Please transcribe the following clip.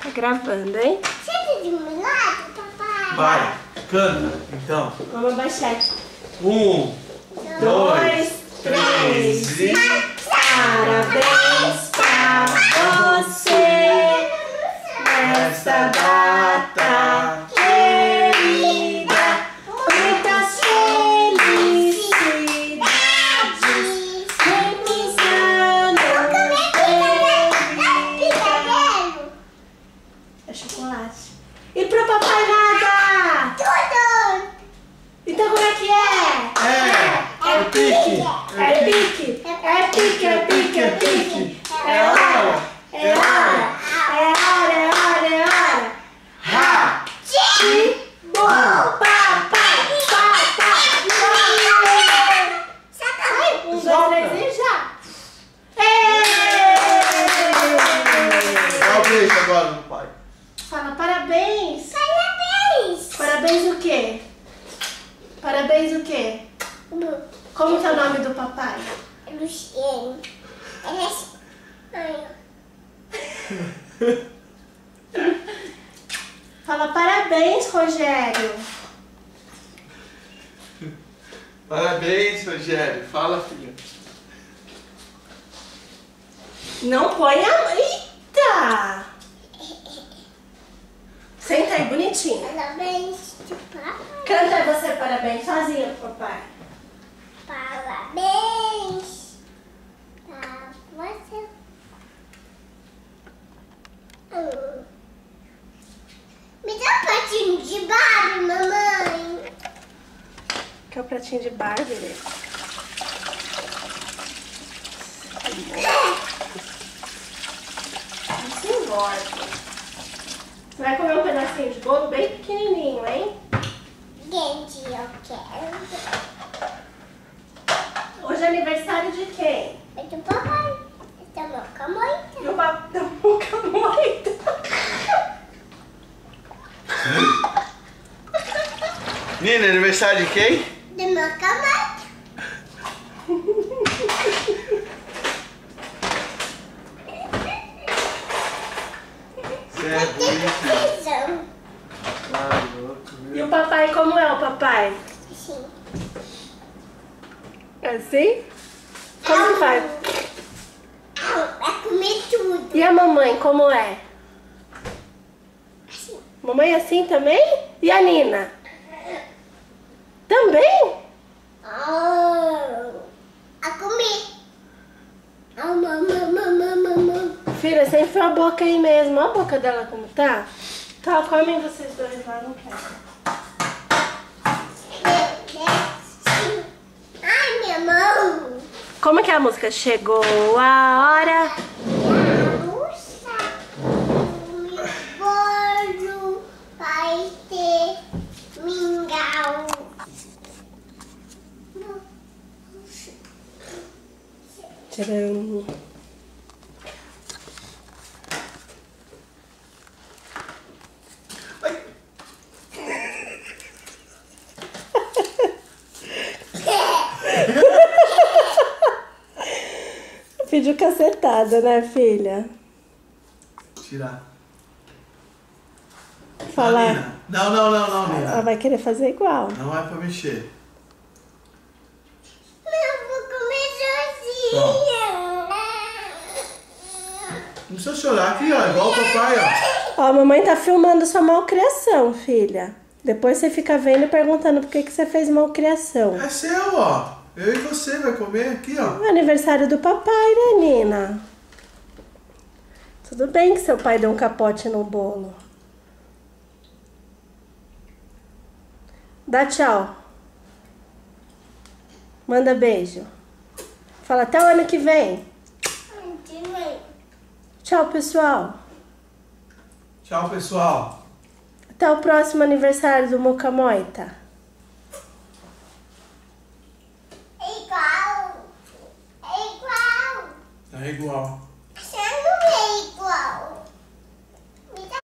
Tá gravando, hein? Senta de um lado, papai. Vai, canta, então. Vamos abaixar. 1, 2, 3 e... Parabéns pra você nessa data querida. Muitas felicidades. Muitos anos de vida. É chocolate. E pro Papai Nada? Tudo. Então como é que é? É pique. É pique, é pique, é pique, é pique. É hora, é hora, é hora, é hora, é hora. Ha! Ti, bom, papai, papai, papai. 1, 2, 3 e já. Dá um beijo agora no pai. Fala parabéns. Parabéns. Parabéns o quê? Parabéns o quê? Como que é o nome do papai? Luciano. Ai, Fala parabéns, Rogério. Parabéns, Rogério. Fala, filha. Não põe a... Eita! Senta aí, bonitinho. parabéns de papai. Canta aí você parabéns sozinha pro papai. Parabéns pra você. Me dá um pratinho de Barbie, mamãe. Que é o pratinho de Barbie, né? Não se envolve. Você vai comer um pedacinho de bolo bem pequenininho, hein? Gente, eu quero. Hoje é aniversário de quem? É do papai. Esse é meu camoita. Do da boca moita. Nina, aniversário de quem? Do meu camoita. Certo, Televisão. E o papai, como é o papai? Sim. Assim? Como que faz? Vai comer tudo. E a mamãe, como é? Assim. Mamãe é assim também? E a Nina? Também? A comer. Mamãe. Filha, você enfiou a boca aí mesmo. Olha a boca dela como tá. Tá, comem vocês dois lá, não quero. Ai, minha mão. Como que é a música? Chegou a hora. O bolo vai ter mingau. Tcharam. Vídeo cacetada, né, filha? Tirar. Falar. Nina. Não, Ela Nina. vai querer fazer igual. Não é pra mexer. Eu vou comer sozinha. Não precisa chorar aqui, ó. Igual o papai, ó. Ó, a mamãe tá filmando sua malcriação, filha. Depois você fica vendo e perguntando por que você fez malcriação. É seu, ó. Eu e você vai comer aqui, ó. É aniversário do papai, né, Nina? Tudo bem que seu pai deu um capote no bolo. Dá tchau. Manda beijo. Fala até o ano que vem. Tchau, pessoal. Tchau, pessoal. Até o próximo aniversário do Moca Moita. É igual. É igual. É igual.